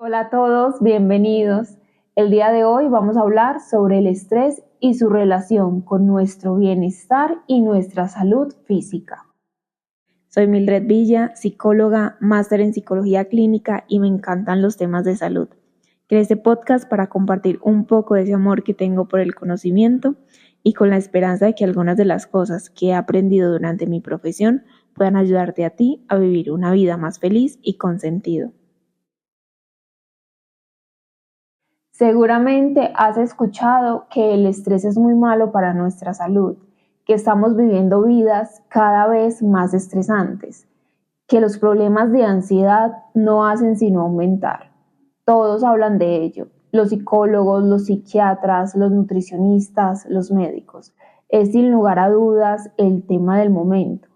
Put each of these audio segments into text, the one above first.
Hola a todos, bienvenidos. El día de hoy vamos a hablar sobre el estrés y su relación con nuestro bienestar y nuestra salud física. Soy Mildred Villa, psicóloga, máster en psicología clínica y me encantan los temas de salud. Creé este podcast para compartir un poco de ese amor que tengo por el conocimiento y con la esperanza de que algunas de las cosas que he aprendido durante mi profesión puedan ayudarte a ti a vivir una vida más feliz y con sentido. Seguramente has escuchado que el estrés es muy malo para nuestra salud, que estamos viviendo vidas cada vez más estresantes, que los problemas de ansiedad no hacen sino aumentar. Todos hablan de ello, los psicólogos, los psiquiatras, los nutricionistas, los médicos. Es sin lugar a dudas el tema del momento.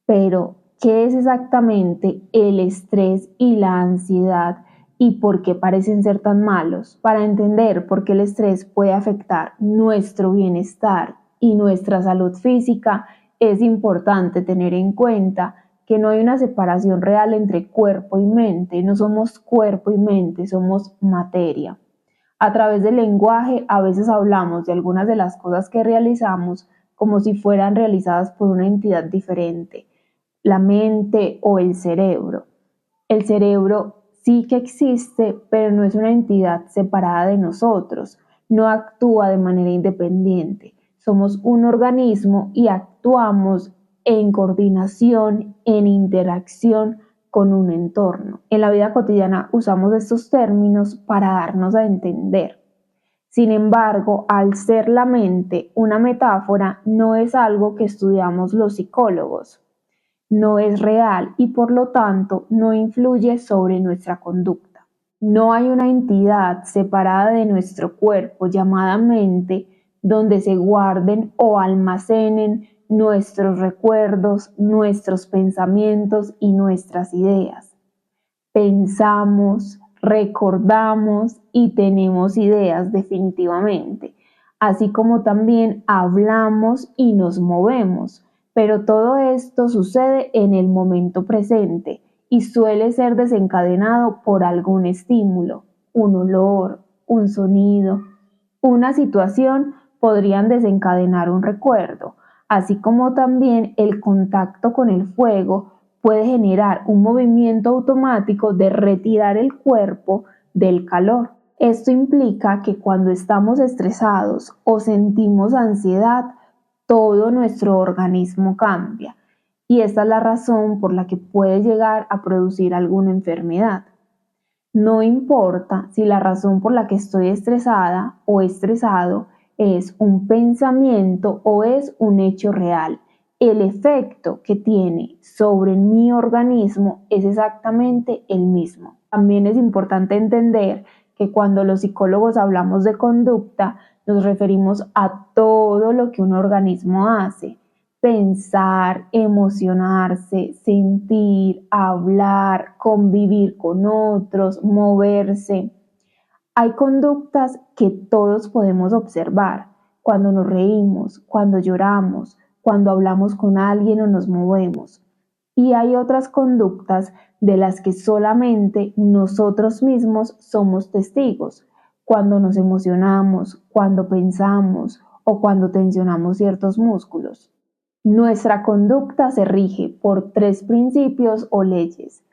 Pero, ¿qué es exactamente el estrés y la ansiedad y por qué parecen ser tan malos? Para entender por qué el estrés puede afectar nuestro bienestar y nuestra salud física, es importante tener en cuenta que no hay una separación real entre cuerpo y mente. No somos cuerpo y mente, somos materia. A través del lenguaje a veces hablamos de algunas de las cosas que realizamos como si fueran realizadas por una entidad diferente, la mente o el cerebro. El cerebro sí que existe, pero no es una entidad separada de nosotros, no actúa de manera independiente. Somos un organismo y actuamos en coordinación, en interacción con un entorno. En la vida cotidiana usamos estos términos para darnos a entender. Sin embargo, al ser la mente una metáfora, no es algo que estudiamos los psicólogos. No es real y por lo tanto no influye sobre nuestra conducta. No hay una entidad separada de nuestro cuerpo llamada mente donde se guarden o almacenen nuestros recuerdos, nuestros pensamientos y nuestras ideas. Pensamos, recordamos y tenemos ideas definitivamente, así como también hablamos y nos movemos, pero todo esto sucede en el momento presente y suele ser desencadenado por algún estímulo, un olor, un sonido, una situación podrían desencadenar un recuerdo, así como también el contacto con el fuego puede generar un movimiento automático de retirar el cuerpo del calor. Esto implica que cuando estamos estresados o sentimos ansiedad, todo nuestro organismo cambia. Y esta es la razón por la que puede llegar a producir alguna enfermedad. No importa si la razón por la que estoy estresada o estresado es un pensamiento o es un hecho real. El efecto que tiene sobre mi organismo es exactamente el mismo. También es importante entender que cuando los psicólogos hablamos de conducta, nos referimos a todo lo que un organismo hace. Pensar, emocionarse, sentir, hablar, convivir con otros, moverse. Hay conductas que todos podemos observar cuando nos reímos, cuando lloramos, cuando hablamos con alguien o nos movemos. Y hay otras conductas de las que solamente nosotros mismos somos testigos, cuando nos emocionamos, cuando pensamos o cuando tensionamos ciertos músculos. Nuestra conducta se rige por 3 principios o leyes.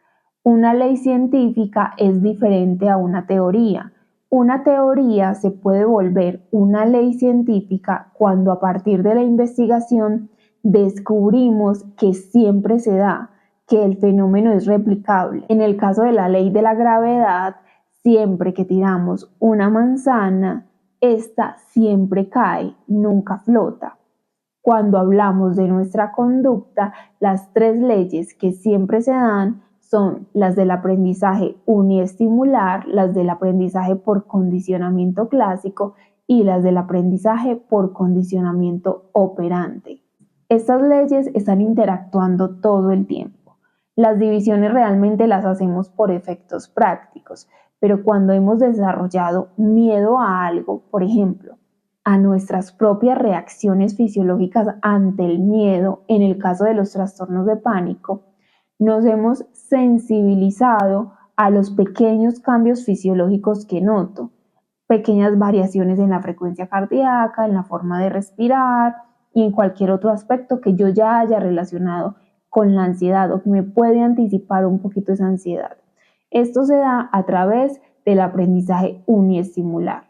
Una ley científica es diferente a una teoría. Una teoría se puede volver una ley científica cuando a partir de la investigación descubrimos que siempre se da, que el fenómeno es replicable. En el caso de la ley de la gravedad, siempre que tiramos una manzana, esta siempre cae, nunca flota. Cuando hablamos de nuestra conducta, las 3 leyes que siempre se dan son las del aprendizaje uniestimular, las del aprendizaje por condicionamiento clásico y las del aprendizaje por condicionamiento operante. Estas leyes están interactuando todo el tiempo. Las divisiones realmente las hacemos por efectos prácticos, pero cuando hemos desarrollado miedo a algo, por ejemplo, a nuestras propias reacciones fisiológicas ante el miedo, en el caso de los trastornos de pánico, nos hemos sensibilizado a los pequeños cambios fisiológicos que noto, pequeñas variaciones en la frecuencia cardíaca, en la forma de respirar y en cualquier otro aspecto que yo ya haya relacionado con la ansiedad o que me puede anticipar un poquito esa ansiedad. Esto se da a través del aprendizaje uniestimular.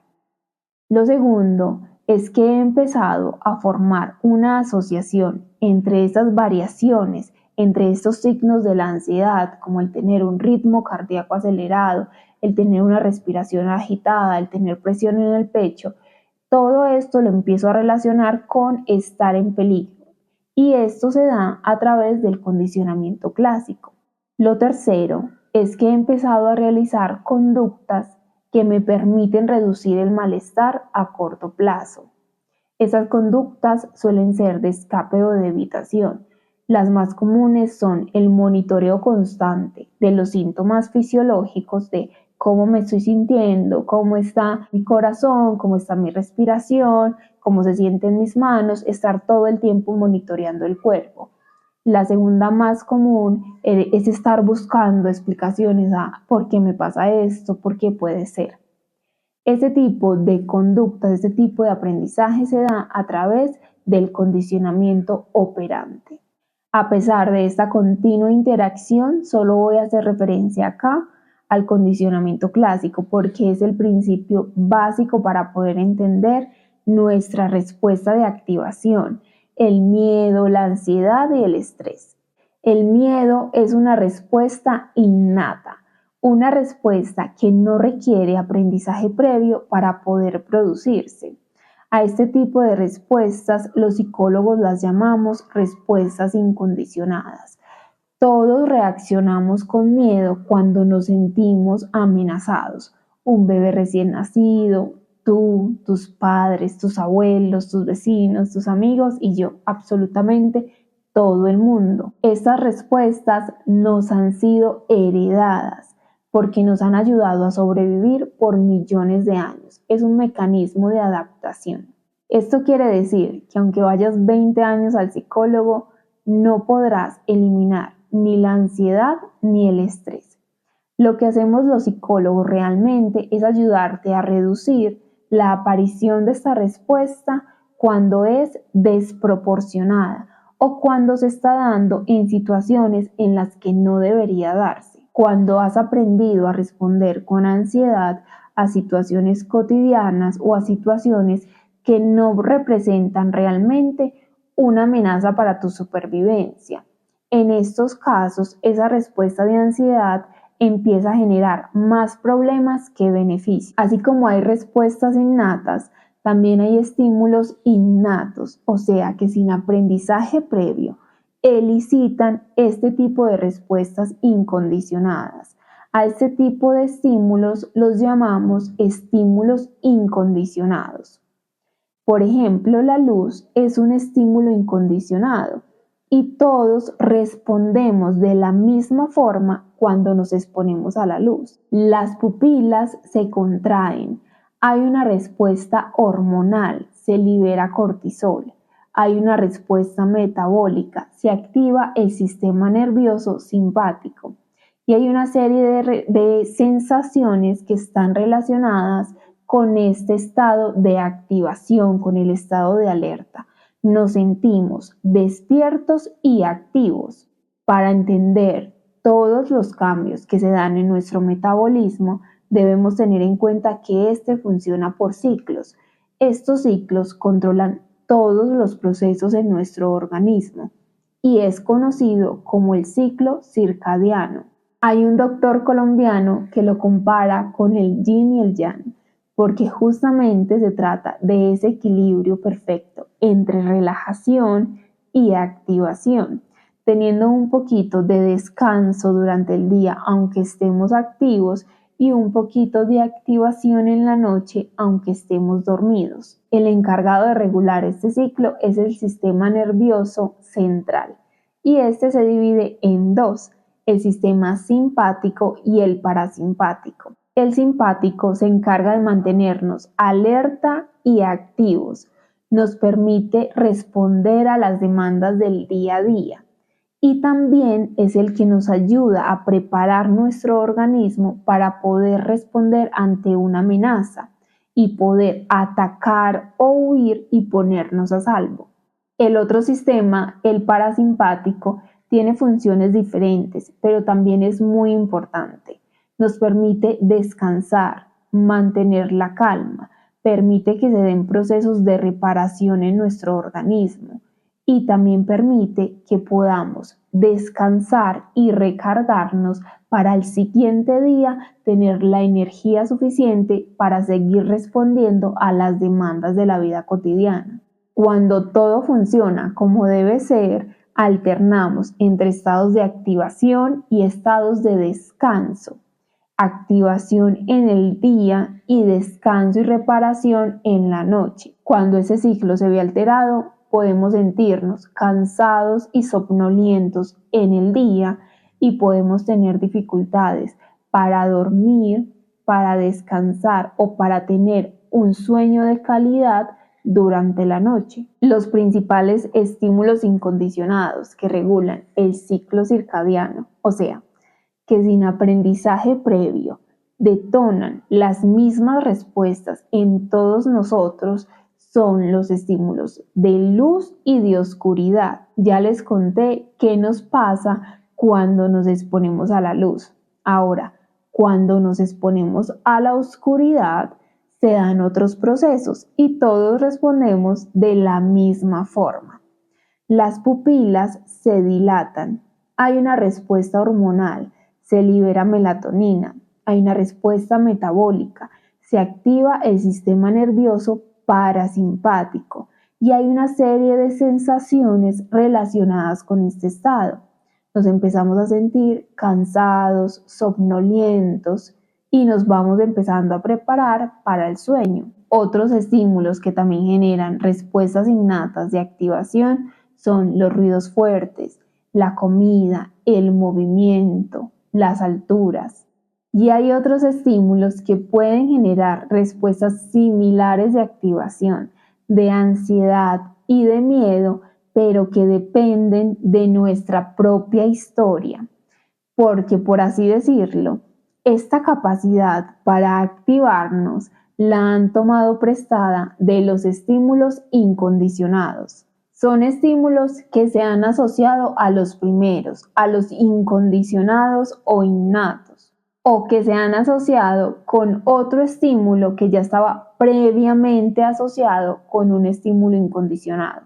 Lo segundo es que he empezado a formar una asociación entre estas variaciones, entre estos signos de la ansiedad, como el tener un ritmo cardíaco acelerado, el tener una respiración agitada, el tener presión en el pecho. Todo esto lo empiezo a relacionar con estar en peligro, y esto se da a través del condicionamiento clásico. Lo tercero es que he empezado a realizar conductas que me permiten reducir el malestar a corto plazo. Esas conductas suelen ser de escape o de evitación. Las más comunes son el monitoreo constante de los síntomas fisiológicos, de cómo me estoy sintiendo, cómo está mi corazón, cómo está mi respiración, cómo se sienten mis manos, estar todo el tiempo monitoreando el cuerpo. La segunda más común es estar buscando explicaciones a por qué me pasa esto, por qué puede ser. Ese tipo de conductas, ese tipo de aprendizaje se da a través del condicionamiento operante. A pesar de esta continua interacción, solo voy a hacer referencia acá al condicionamiento clásico porque es el principio básico para poder entender nuestra respuesta de activación, el miedo, la ansiedad y el estrés. El miedo es una respuesta innata, una respuesta que no requiere aprendizaje previo para poder producirse. A este tipo de respuestas los psicólogos las llamamos respuestas incondicionadas. Todos reaccionamos con miedo cuando nos sentimos amenazados. Un bebé recién nacido, tú, tus padres, tus abuelos, tus vecinos, tus amigos y yo, absolutamente todo el mundo. Estas respuestas nos han sido heredadas porque nos han ayudado a sobrevivir por millones de años. Es un mecanismo de adaptación. Esto quiere decir que aunque vayas 20 años al psicólogo, no podrás eliminar ni la ansiedad ni el estrés. Lo que hacemos los psicólogos realmente es ayudarte a reducir la aparición de esta respuesta cuando es desproporcionada o cuando se está dando en situaciones en las que no debería darse. Cuando has aprendido a responder con ansiedad a situaciones cotidianas o a situaciones que no representan realmente una amenaza para tu supervivencia. En estos casos, esa respuesta de ansiedad empieza a generar más problemas que beneficios. Así como hay respuestas innatas, también hay estímulos innatos, o sea que sin aprendizaje previo, elicitan este tipo de respuestas incondicionadas. A este tipo de estímulos los llamamos estímulos incondicionados. Por ejemplo, la luz es un estímulo incondicionado y todos respondemos de la misma forma cuando nos exponemos a la luz. Las pupilas se contraen, hay una respuesta hormonal, se libera cortisol, hay una respuesta metabólica, se activa el sistema nervioso simpático y hay una serie de sensaciones que están relacionadas con este estado de activación, con el estado de alerta. Nos sentimos despiertos y activos. Para entender todos los cambios que se dan en nuestro metabolismo, debemos tener en cuenta que este funciona por ciclos. Estos ciclos controlan todos los procesos en nuestro organismo y es conocido como el ciclo circadiano. Hay un doctor colombiano que lo compara con el yin y el yang, porque justamente se trata de ese equilibrio perfecto entre relajación y activación, teniendo un poquito de descanso durante el día aunque estemos activos y un poquito de activación en la noche aunque estemos dormidos. El encargado de regular este ciclo es el sistema nervioso central y este se divide en dos: el sistema simpático y el parasimpático. El simpático se encarga de mantenernos alerta y activos, nos permite responder a las demandas del día a día y también es el que nos ayuda a preparar nuestro organismo para poder responder ante una amenaza y poder atacar o huir y ponernos a salvo. El otro sistema, el parasimpático, tiene funciones diferentes, pero también es muy importante. Nos permite descansar, mantener la calma, permite que se den procesos de reparación en nuestro organismo y también permite que podamos descansar y recargarnos para el siguiente día tener la energía suficiente para seguir respondiendo a las demandas de la vida cotidiana. Cuando todo funciona como debe ser, alternamos entre estados de activación y estados de descanso. Activación en el día y descanso y reparación en la noche. Cuando ese ciclo se ve alterado, podemos sentirnos cansados y somnolientos en el día y podemos tener dificultades para dormir, para descansar o para tener un sueño de calidad durante la noche. Los principales estímulos incondicionados que regulan el ciclo circadiano, o sea, que sin aprendizaje previo detonan las mismas respuestas en todos nosotros, son los estímulos de luz y de oscuridad. Ya les conté qué nos pasa cuando nos exponemos a la luz. Ahora, cuando nos exponemos a la oscuridad, se dan otros procesos y todos respondemos de la misma forma. Las pupilas se dilatan, hay una respuesta hormonal, se libera melatonina, hay una respuesta metabólica, se activa el sistema nervioso parasimpático y hay una serie de sensaciones relacionadas con este estado. Nos empezamos a sentir cansados, somnolientos y nos vamos empezando a preparar para el sueño. Otros estímulos que también generan respuestas innatas de activación son los ruidos fuertes, la comida, el movimiento, las alturas. Y hay otros estímulos que pueden generar respuestas similares de activación, de ansiedad y de miedo, pero que dependen de nuestra propia historia. Porque, por así decirlo, esta capacidad para activarnos la han tomado prestada de los estímulos incondicionados. Son estímulos que se han asociado a los primeros, a los incondicionados o innatos, o que se han asociado con otro estímulo que ya estaba previamente asociado con un estímulo incondicionado.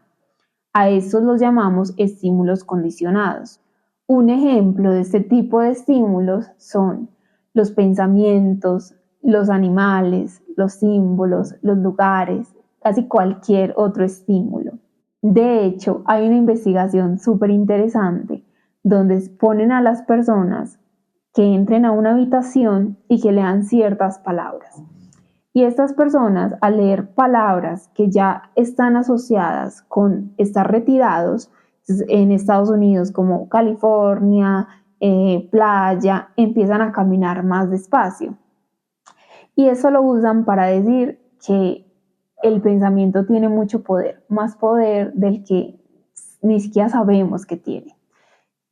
A estos los llamamos estímulos condicionados. Un ejemplo de este tipo de estímulos son los pensamientos, los animales, los símbolos, los lugares, casi cualquier otro estímulo. De hecho, hay una investigación súper interesante donde ponen a las personas que entren a una habitación y que lean ciertas palabras. Y estas personas, al leer palabras que ya están asociadas con estar retirados, en Estados Unidos como California, playa, empiezan a caminar más despacio. Y eso lo usan para decir que el pensamiento tiene mucho poder, más poder del que ni siquiera sabemos que tiene.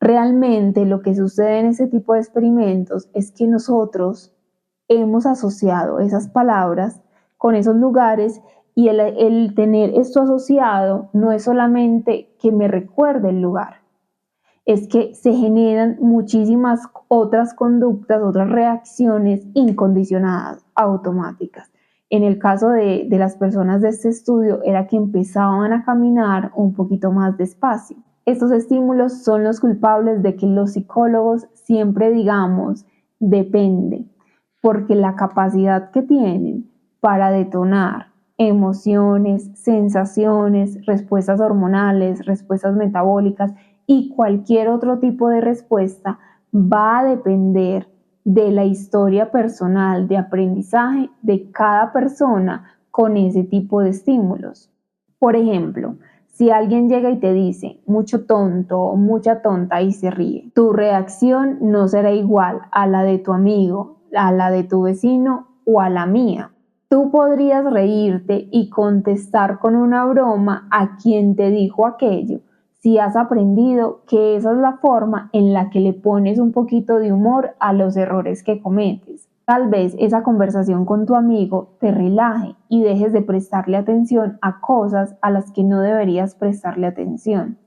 Realmente lo que sucede en ese tipo de experimentos es que nosotros hemos asociado esas palabras con esos lugares y el tener esto asociado no es solamente que me recuerde el lugar, es que se generan muchísimas otras conductas, otras reacciones incondicionadas, automáticas. En el caso de las personas de este estudio era que empezaban a caminar un poquito más despacio. Estos estímulos son los culpables de que los psicólogos siempre digamos depende, porque la capacidad que tienen para detonar emociones, sensaciones, respuestas hormonales, respuestas metabólicas y cualquier otro tipo de respuesta va a depender de la historia personal de aprendizaje de cada persona con ese tipo de estímulos. Por ejemplo, si alguien llega y te dice mucho tonto o mucha tonta y se ríe, tu reacción no será igual a la de tu amigo, a la de tu vecino o a la mía. Tú podrías reírte y contestar con una broma a quien te dijo aquello si has aprendido que esa es la forma en la que le pones un poquito de humor a los errores que cometes. Tal vez esa conversación con tu amigo te relaje y dejes de prestarle atención a cosas a las que no deberías prestarle atención.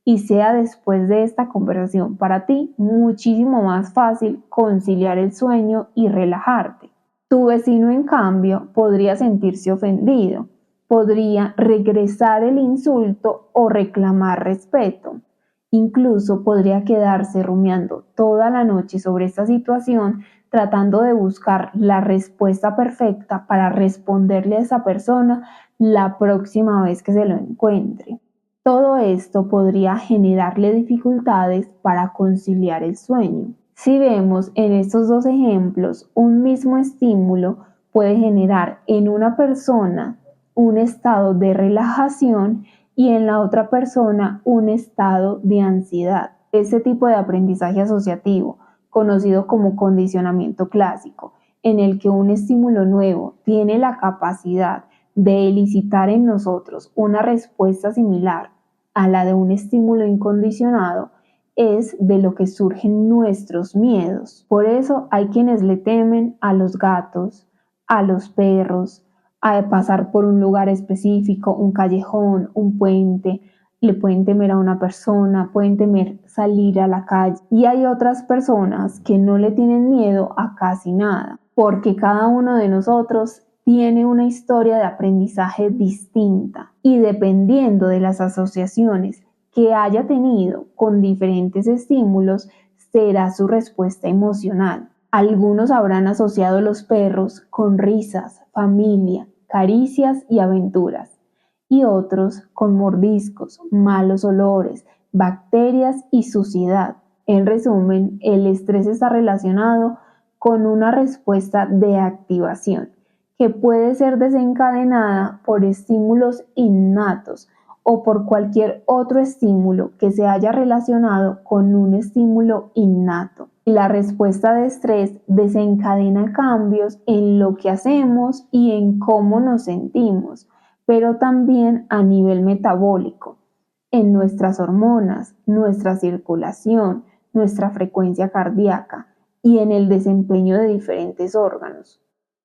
Y sea después de esta conversación para ti muchísimo más fácil conciliar el sueño y relajarte. Tu vecino, en cambio, podría sentirse ofendido, podría regresar el insulto o reclamar respeto. Incluso podría quedarse rumiando toda la noche sobre esta situación, tratando de buscar la respuesta perfecta para responderle a esa persona la próxima vez que se lo encuentre. Todo esto podría generarle dificultades para conciliar el sueño. Si vemos en estos dos ejemplos, un mismo estímulo puede generar en una persona un estado de relajación y en la otra persona un estado de ansiedad. Este tipo de aprendizaje asociativo, conocido como condicionamiento clásico, en el que un estímulo nuevo tiene la capacidad de elicitar en nosotros una respuesta similar a la de un estímulo incondicionado, es de lo que surgen nuestros miedos. Por eso hay quienes le temen a los gatos, a los perros, a pasar por un lugar específico, un callejón, un puente, le pueden temer a una persona, pueden temer salir a la calle. Y hay otras personas que no le tienen miedo a casi nada, porque cada uno de nosotros tiene una historia de aprendizaje distinta y dependiendo de las asociaciones que haya tenido con diferentes estímulos, será su respuesta emocional. Algunos habrán asociado los perros con risas, familia, caricias y aventuras, y otros con mordiscos, malos olores, bacterias y suciedad. En resumen, el estrés está relacionado con una respuesta de activación que puede ser desencadenada por estímulos innatos o por cualquier otro estímulo que se haya relacionado con un estímulo innato. Y la respuesta de estrés desencadena cambios en lo que hacemos y en cómo nos sentimos, pero también a nivel metabólico, en nuestras hormonas, nuestra circulación, nuestra frecuencia cardíaca y en el desempeño de diferentes órganos.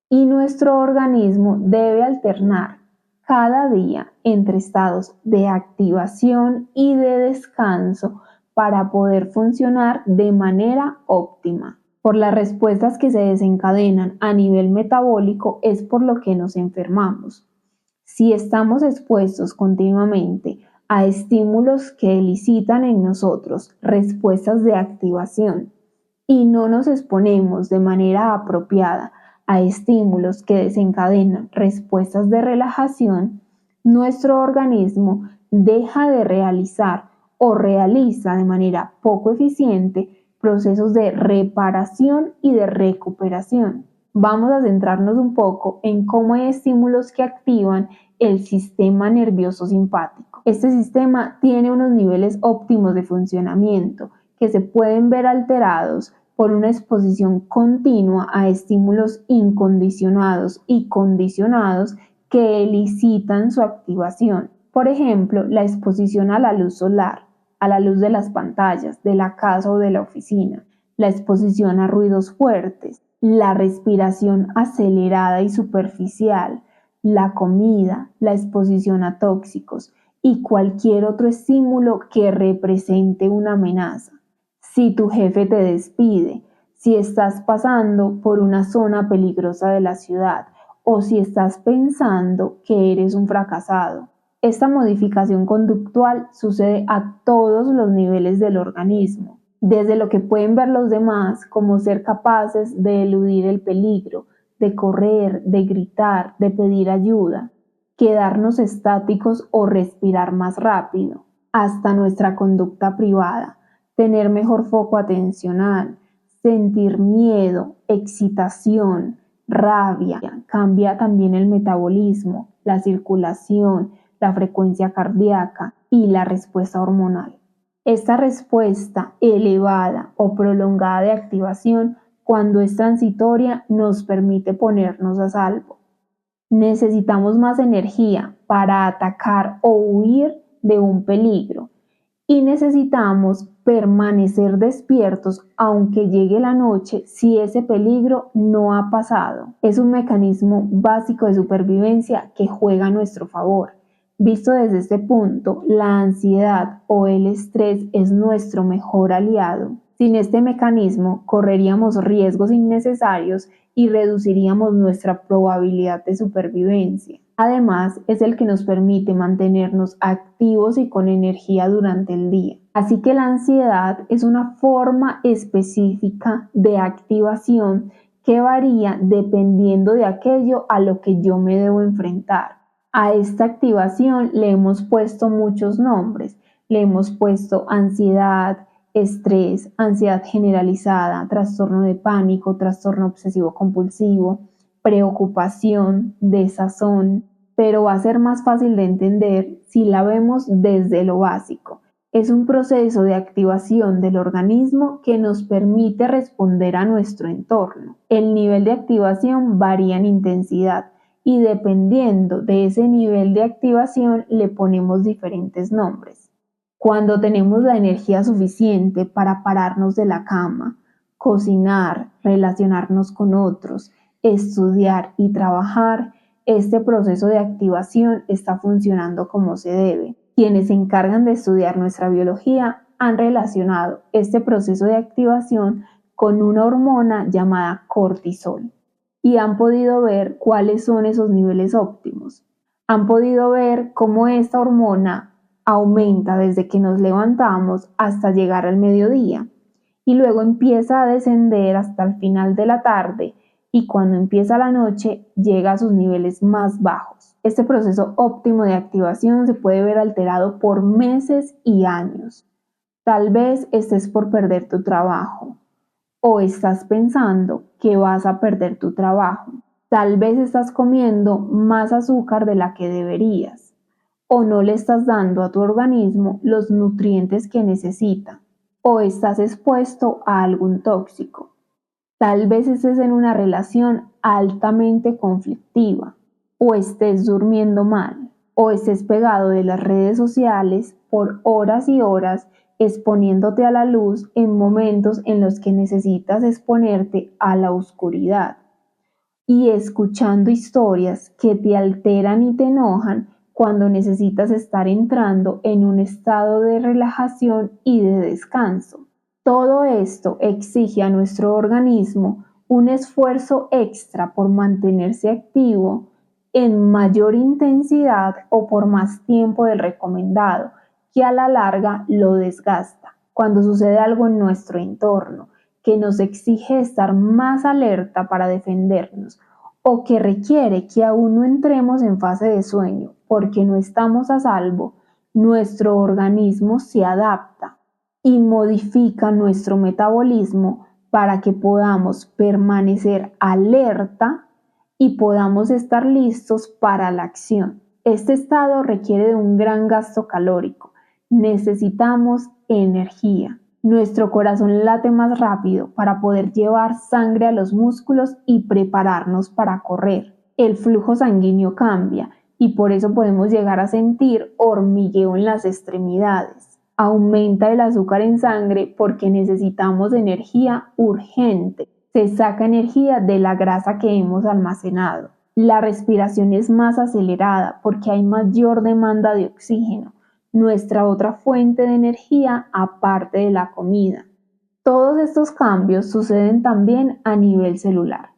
Y nuestro organismo debe alternar cada día entre estados de activación y de descanso para poder funcionar de manera óptima. Por las respuestas que se desencadenan a nivel metabólico es por lo que nos enfermamos. Si estamos expuestos continuamente a estímulos que elicitan en nosotros respuestas de activación y no nos exponemos de manera apropiada a estímulos que desencadenan respuestas de relajación, nuestro organismo deja de realizar o realiza de manera poco eficiente procesos de reparación y de recuperación. Vamos a centrarnos un poco en cómo hay estímulos que activan el sistema nervioso simpático. Este sistema tiene unos niveles óptimos de funcionamiento que se pueden ver alterados por una exposición continua a estímulos incondicionados y condicionados que elicitan su activación. Por ejemplo, la exposición a la luz solar, a la luz de las pantallas, de la casa o de la oficina, la exposición a ruidos fuertes, la respiración acelerada y superficial, la comida, la exposición a tóxicos y cualquier otro estímulo que represente una amenaza. Si tu jefe te despide, si estás pasando por una zona peligrosa de la ciudad o si estás pensando que eres un fracasado. Esta modificación conductual sucede a todos los niveles del organismo, desde lo que pueden ver los demás como ser capaces de eludir el peligro, de correr, de gritar, de pedir ayuda, quedarnos estáticos o respirar más rápido, hasta nuestra conducta privada, tener mejor foco atencional, sentir miedo, excitación, rabia. Cambia también el metabolismo, la circulación, la frecuencia cardíaca y la respuesta hormonal. Esta respuesta elevada o prolongada de activación, cuando es transitoria, nos permite ponernos a salvo. Necesitamos más energía para atacar o huir de un peligro y necesitamos permanecer despiertos aunque llegue la noche si ese peligro no ha pasado. Es un mecanismo básico de supervivencia que juega a nuestro favor. Visto desde este punto, la ansiedad o el estrés es nuestro mejor aliado. Sin este mecanismo, correríamos riesgos innecesarios y reduciríamos nuestra probabilidad de supervivencia. Además, es el que nos permite mantenernos activos y con energía durante el día. Así que la ansiedad es una forma específica de activación que varía dependiendo de aquello a lo que yo me debo enfrentar. A esta activación le hemos puesto muchos nombres. Le hemos puesto ansiedad, estrés, ansiedad generalizada, trastorno de pánico, trastorno obsesivo compulsivo, preocupación, desazón, pero va a ser más fácil de entender si la vemos desde lo básico. Es un proceso de activación del organismo que nos permite responder a nuestro entorno. El nivel de activación varía en intensidad y dependiendo de ese nivel de activación le ponemos diferentes nombres. Cuando tenemos la energía suficiente para pararnos de la cama, cocinar, relacionarnos con otros, estudiar y trabajar, este proceso de activación está funcionando como se debe. Quienes se encargan de estudiar nuestra biología han relacionado este proceso de activación con una hormona llamada cortisol y han podido ver cuáles son esos niveles óptimos. Han podido ver cómo esta hormona aumenta desde que nos levantamos hasta llegar al mediodía y luego empieza a descender hasta el final de la tarde y cuando empieza la noche llega a sus niveles más bajos. Este proceso óptimo de activación se puede ver alterado por meses y años. Tal vez estés por perder tu trabajo o estás pensando que vas a perder tu trabajo. Tal vez estás comiendo más azúcar de la que deberías o no le estás dando a tu organismo los nutrientes que necesita o estás expuesto a algún tóxico. Tal vez estés en una relación altamente conflictiva, o estés durmiendo mal, o estés pegado de las redes sociales por horas y horas exponiéndote a la luz en momentos en los que necesitas exponerte a la oscuridad y escuchando historias que te alteran y te enojan cuando necesitas estar entrando en un estado de relajación y de descanso. Todo esto exige a nuestro organismo un esfuerzo extra por mantenerse activo en mayor intensidad o por más tiempo del recomendado, que a la larga lo desgasta. Cuando sucede algo en nuestro entorno que nos exige estar más alerta para defendernos o que requiere que aún no entremos en fase de sueño porque no estamos a salvo, nuestro organismo se adapta y modifica nuestro metabolismo para que podamos permanecer alerta y podamos estar listos para la acción. Este estado requiere de un gran gasto calórico. Necesitamos energía. Nuestro corazón late más rápido para poder llevar sangre a los músculos y prepararnos para correr. El flujo sanguíneo cambia y por eso podemos llegar a sentir hormigueo en las extremidades. Aumenta el azúcar en sangre porque necesitamos energía urgente. Se saca energía de la grasa que hemos almacenado. La respiración es más acelerada porque hay mayor demanda de oxígeno, nuestra otra fuente de energía aparte de la comida. Todos estos cambios suceden también a nivel celular.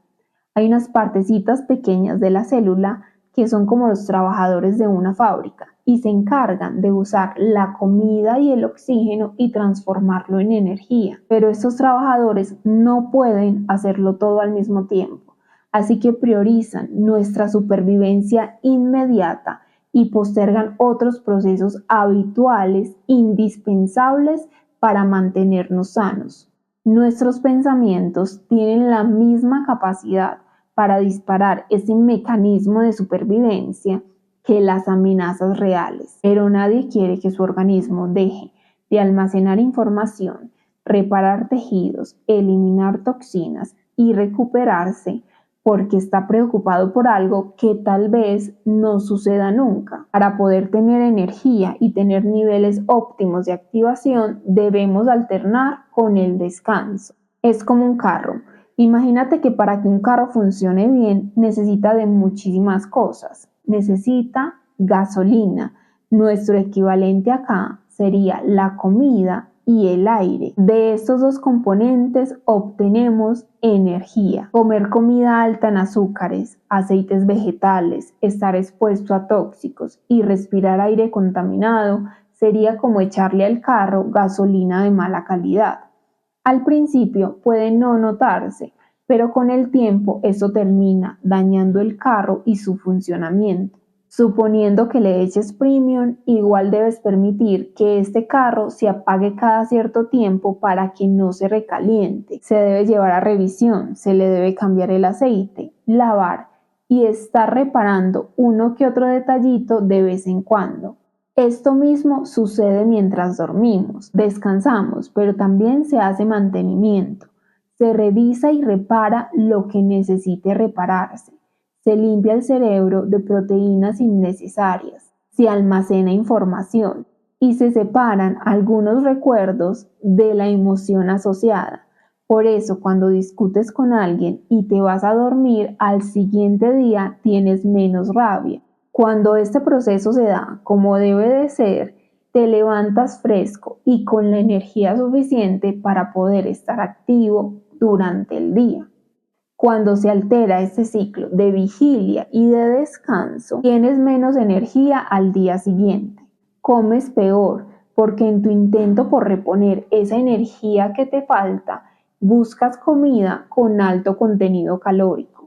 Hay unas partecitas pequeñas de la célula que son como los trabajadores de una fábrica y se encargan de usar la comida y el oxígeno y transformarlo en energía. Pero estos trabajadores no pueden hacerlo todo al mismo tiempo, así que priorizan nuestra supervivencia inmediata y postergan otros procesos habituales indispensables para mantenernos sanos. Nuestros pensamientos tienen la misma capacidad para disparar ese mecanismo de supervivencia que las amenazas reales, pero nadie quiere que su organismo deje de almacenar información, reparar tejidos, eliminar toxinas y recuperarse porque está preocupado por algo que tal vez no suceda nunca. Para poder tener energía y tener niveles óptimos de activación, debemos alternar con el descanso. Es como un carro. Imagínate que para que un carro funcione bien necesita de muchísimas cosas. Necesita gasolina. Nuestro equivalente acá sería la comida y el aire. De estos dos componentes obtenemos energía. Comer comida alta en azúcares, aceites vegetales, estar expuesto a tóxicos y respirar aire contaminado sería como echarle al carro gasolina de mala calidad. Al principio puede no notarse, pero con el tiempo esto termina dañando el carro y su funcionamiento. Suponiendo que le eches premium, igual debes permitir que este carro se apague cada cierto tiempo para que no se recaliente. Se debe llevar a revisión, se le debe cambiar el aceite, lavar y estar reparando uno que otro detallito de vez en cuando. Esto mismo sucede mientras dormimos, descansamos, pero también se hace mantenimiento. Se revisa y repara lo que necesite repararse. Se limpia el cerebro de proteínas innecesarias, se almacena información y se separan algunos recuerdos de la emoción asociada. Por eso, cuando discutes con alguien y te vas a dormir, al siguiente día tienes menos rabia. Cuando este proceso se da como debe de ser, te levantas fresco y con la energía suficiente para poder estar activo durante el día. Cuando se altera este ciclo de vigilia y de descanso, tienes menos energía al día siguiente. Comes peor porque en tu intento por reponer esa energía que te falta, buscas comida con alto contenido calórico.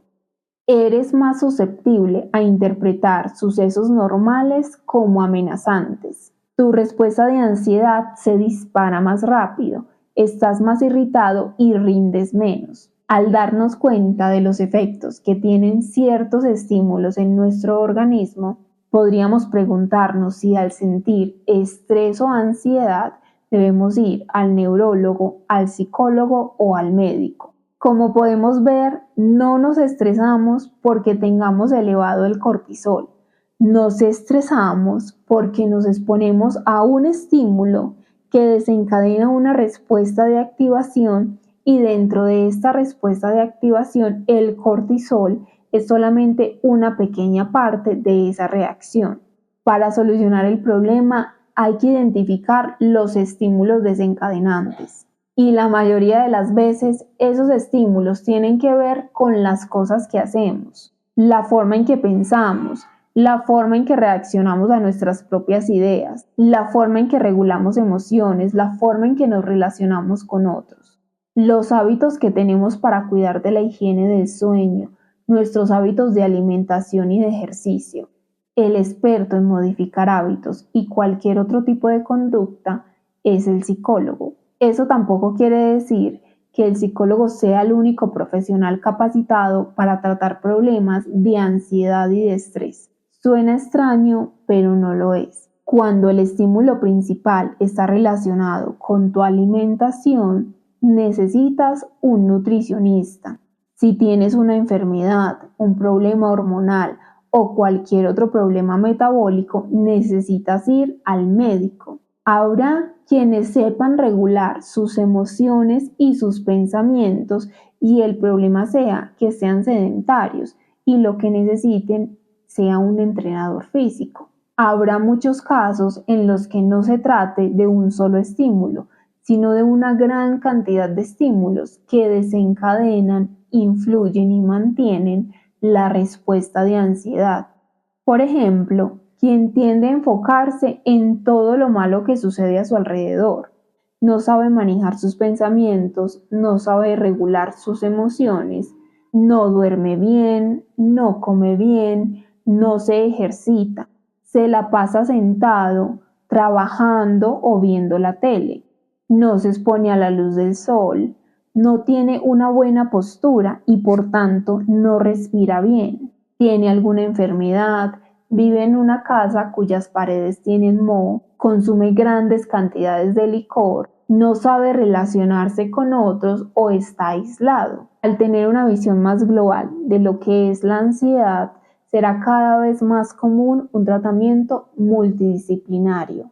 Eres más susceptible a interpretar sucesos normales como amenazantes. Tu respuesta de ansiedad se dispara más rápido, estás más irritado y rindes menos. Al darnos cuenta de los efectos que tienen ciertos estímulos en nuestro organismo, podríamos preguntarnos si al sentir estrés o ansiedad debemos ir al neurólogo, al psicólogo o al médico. Como podemos ver, no nos estresamos porque tengamos elevado el cortisol. Nos estresamos porque nos exponemos a un estímulo que desencadena una respuesta de activación y dentro de esta respuesta de activación el cortisol es solamente una pequeña parte de esa reacción. Para solucionar el problema hay que identificar los estímulos desencadenantes. Y la mayoría de las veces esos estímulos tienen que ver con las cosas que hacemos, la forma en que pensamos, la forma en que reaccionamos a nuestras propias ideas, la forma en que regulamos emociones, la forma en que nos relacionamos con otros, los hábitos que tenemos para cuidar de la higiene del sueño, nuestros hábitos de alimentación y de ejercicio. El experto en modificar hábitos y cualquier otro tipo de conducta es el psicólogo. Eso tampoco quiere decir que el psicólogo sea el único profesional capacitado para tratar problemas de ansiedad y de estrés. Suena extraño, pero no lo es. Cuando el estímulo principal está relacionado con tu alimentación, necesitas un nutricionista. Si tienes una enfermedad, un problema hormonal o cualquier otro problema metabólico, necesitas ir al médico. Habrá quienes sepan regular sus emociones y sus pensamientos y el problema sea que sean sedentarios y lo que necesiten sea un entrenador físico. Habrá muchos casos en los que no se trate de un solo estímulo, sino de una gran cantidad de estímulos que desencadenan, influyen y mantienen la respuesta de ansiedad. Por ejemplo, quien tiende a enfocarse en todo lo malo que sucede a su alrededor, no sabe manejar sus pensamientos, no sabe regular sus emociones, no duerme bien, no come bien, no se ejercita, se la pasa sentado, trabajando o viendo la tele, no se expone a la luz del sol, no tiene una buena postura y por tanto no respira bien, tiene alguna enfermedad, vive en una casa cuyas paredes tienen moho, consume grandes cantidades de licor, no sabe relacionarse con otros o está aislado. Al tener una visión más global de lo que es la ansiedad, será cada vez más común un tratamiento multidisciplinario.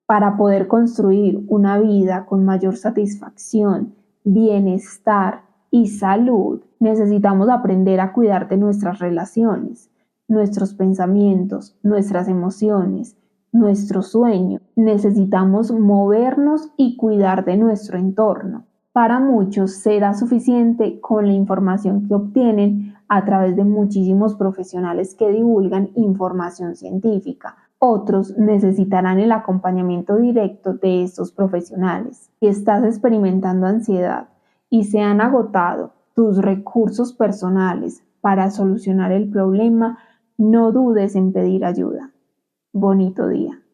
Para poder construir una vida con mayor satisfacción, bienestar y salud, necesitamos aprender a cuidar de nuestras relaciones, nuestros pensamientos, nuestras emociones, nuestro sueño. Necesitamos movernos y cuidar de nuestro entorno. Para muchos será suficiente con la información que obtienen a través de muchísimos profesionales que divulgan información científica. Otros necesitarán el acompañamiento directo de estos profesionales. Si estás experimentando ansiedad y se han agotado tus recursos personales para solucionar el problema, no dudes en pedir ayuda. Bonito día.